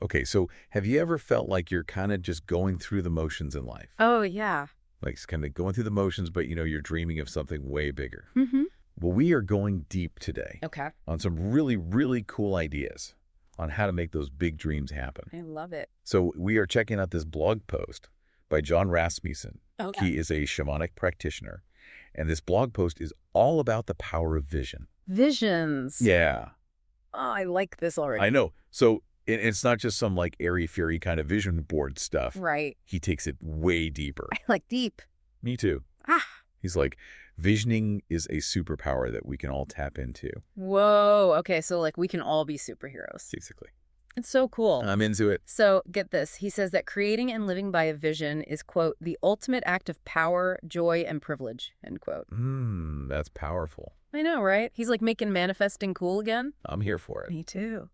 Okay, so have you ever felt like you're kind of just going through the motions in life? Oh, yeah. Like kind of going through the motions, but you're dreaming of something way bigger. Mm-hmm. Well, we are going deep today Okay. on some really, really cool ideas on how to make those big dreams happen. I love it. So we are checking out this blog post by John Rasmussen. Okay. He is a shamanic practitioner, and this blog post is all about the power of vision. Visions. Yeah, Oh, I like this already. I know. So it's not just some like airy-fairy kind of vision board stuff. Right. He takes it way deeper. I like deep. Me too. Ah. He's like, visioning is a superpower that we can all tap into, Whoa. Okay, so like we can all be superheroes. basically. It's so cool. I'm into it. So get this. He says that creating and living by a vision is, quote, the ultimate act of power, joy, and privilege, end quote. That's powerful. I know, right? He's like making manifesting cool again. I'm here for it. Me too.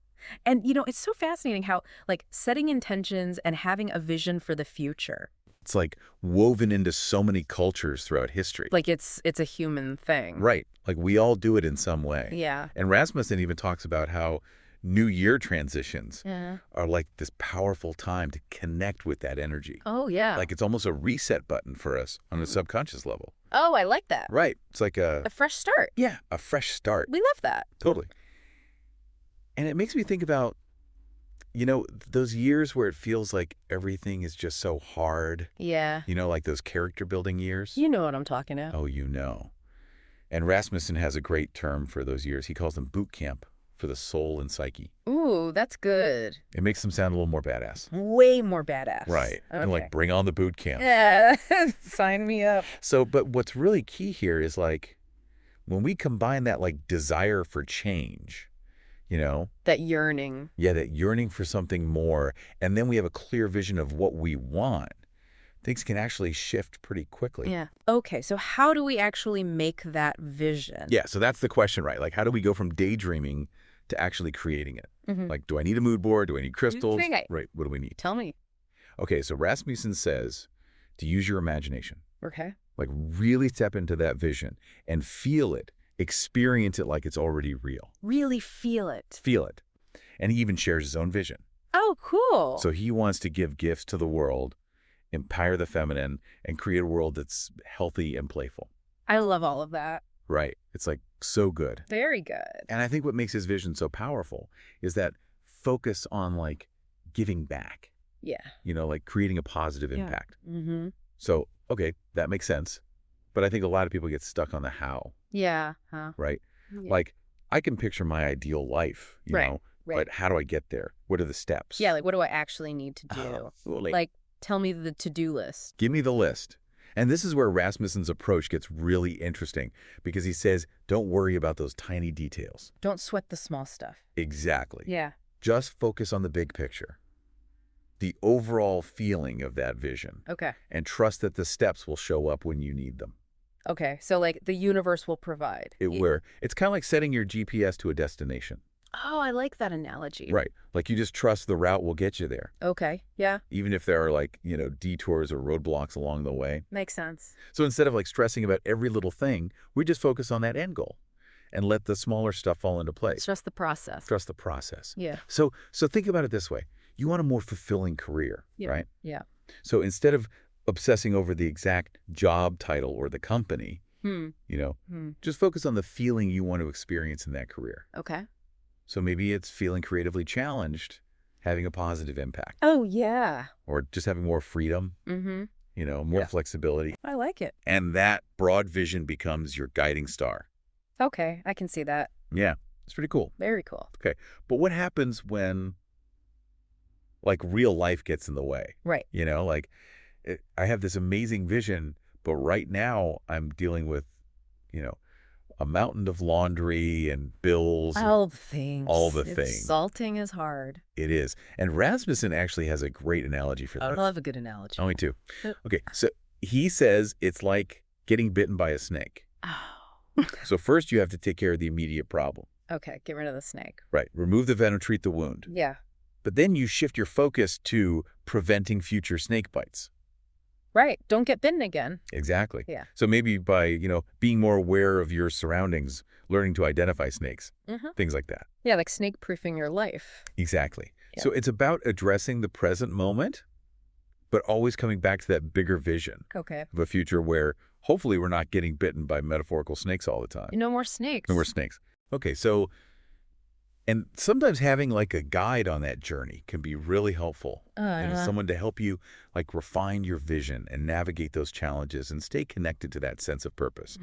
And, it's so fascinating how, like, setting intentions and having a vision for the future. It's like woven into so many cultures throughout history. Like, it's a human thing. Right. Like we all do it in some way. Yeah. And Rasmussen even talks about how New Year transitions Yeah. are like this powerful time to connect with that energy. Oh, yeah. Like it's almost a reset button for us on a subconscious level. Oh, I like that. Right. It's like A fresh start. a fresh start. We love that. Totally. And it makes me think about, those years where it feels like everything is just so hard, Yeah. like those character building years. You know what I'm talking about. Oh, you know. And Rasmussen has a great term for those years. He calls them boot camp for the soul and psyche. Ooh, that's good. It makes them sound a little more badass. Way more badass. Right. Okay. And like, bring on the boot camp. Yeah. Sign me up. So, but what's really key here is like, when we combine that like desire for change, That yearning. yeah, that yearning for something more, and then we have a clear vision of what we want, things can actually shift pretty quickly. Yeah. Okay, so how do we actually make that vision? Yeah, so that's the question, right? Like, how do we go from daydreaming to actually creating it? Mhm. Like, do I need a mood board? Do I need crystals? Okay. Right, what do we need? Tell me. Okay, so Rasmussen says to use your imagination. Okay. Like, really step into that vision and feel it, experience it like it's already real. Really feel it. Feel it. And he even shares his own vision. Oh, cool. So he wants to give gifts to the world, empower the feminine, and create a world that's healthy and playful. I love all of that. Right. It's like so good. Very good. And I think what makes his vision so powerful is that focus on like giving back, Yeah. like creating a positive impact. Mm-hmm. So, okay, that makes sense. But I think a lot of people get stuck on the how, Yeah. Huh. right? Yeah. Like I can picture my ideal life, Right. but how do I get there? What are the steps? Yeah, like what do I actually need to do? Absolutely. Like, tell me the to-do list. Give me the list. And this is where Rasmussen's approach gets really interesting because he says, don't worry about those tiny details. Don't sweat the small stuff. Exactly. Yeah. Just focus on the big picture, the overall feeling of that vision, Okay. and trust that the steps will show up when you need them. Okay. So, like, the universe will provide. It's kind of like setting your GPS to a destination. Oh, I like that analogy. Right. Like you just trust the route will get you there, Okay. Yeah. even if there are like, detours or roadblocks along the way. Makes sense. So instead of like stressing about every little thing, we just focus on that end goal and let the smaller stuff fall into place. It's just the process. Trust the process. Yeah. So think about it this way. You want a more fulfilling career, Yeah. right? Yeah. So instead of obsessing over the exact job title or the company, Hmm. just focus on the feeling you want to experience in that career. Okay. So maybe it's feeling creatively challenged, having a positive impact, Oh, yeah. or just having more freedom, Mm-hmm. more Yeah. flexibility. I like it. And that broad vision becomes your guiding star. Okay. I can see that. Yeah, it's pretty cool. Very cool. Okay, but what happens when, like, real life gets in the way? Right. I have this amazing vision, but right now I'm dealing with, a mountain of laundry and bills. All the things. All the things. Salting is hard. It is. And Rasmussen actually has a great analogy for I this. love a good analogy. Oh, me too. Yep. Okay, so he says it's like getting bitten by a snake. Oh. So first you have to take care of the immediate problem. Okay. Get rid of the snake. Right. Remove the venom, treat the wound. Yeah. But then you shift your focus to preventing future snake bites. Right. Don't get bitten again. Exactly. Yeah. So maybe by, being more aware of your surroundings, learning to identify snakes, Mm-hmm. things like that. Yeah, like snake-proofing your life. Exactly. So it's about addressing the present moment, but always coming back to that bigger vision Okay. of a future where hopefully we're not getting bitten by metaphorical snakes all the time. No more snakes. No more snakes. Okay, so, and sometimes having like a guide on that journey can be really helpful. Someone to help you like refine your vision and navigate those challenges and stay connected to that sense of purpose.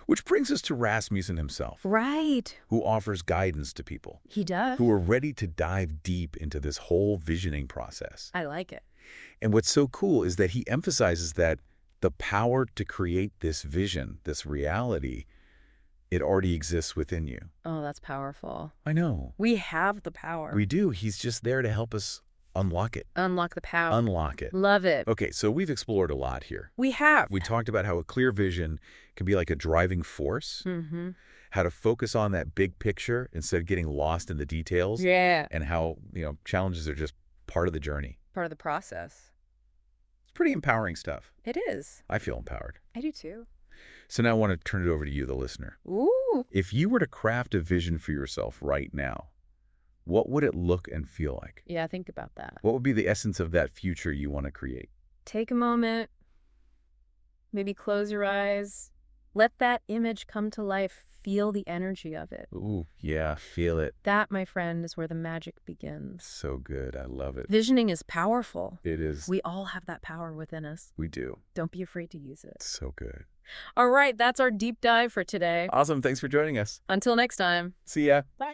Which brings us to Rasmussen himself, Right. who offers guidance to people He does. who are ready to dive deep into this whole visioning process. I like it. And what's so cool is that he emphasizes that the power to create this vision, this reality, it already exists within you. Oh, that's powerful. I know. We have the power. We do. He's just there to help us unlock it. Unlock the power. Unlock it. Love it. Okay, so we've explored a lot here. We have. We talked about how a clear vision can be like a driving force, Mm-hmm. how to focus on that big picture instead of getting lost in the details, Yeah. and how, challenges are just part of the journey. Part of the process. It's pretty empowering stuff. It is. I feel empowered. I do too. So now I want to turn it over to you, the listener. Ooh. If you were to craft a vision for yourself right now, what would it look and feel like? Yeah, think about that. What would be the essence of that future you want to create? Take a moment. Maybe close your eyes. Let that image come to life. Feel the energy of it. Ooh, yeah, feel it. That, my friend, is where the magic begins. So good. I love it. Visioning is powerful. It is. We all have that power within us. We do. Don't be afraid to use it. So good. All right, that's our deep dive for today. Awesome. Thanks for joining us. Until next time. See ya. Bye.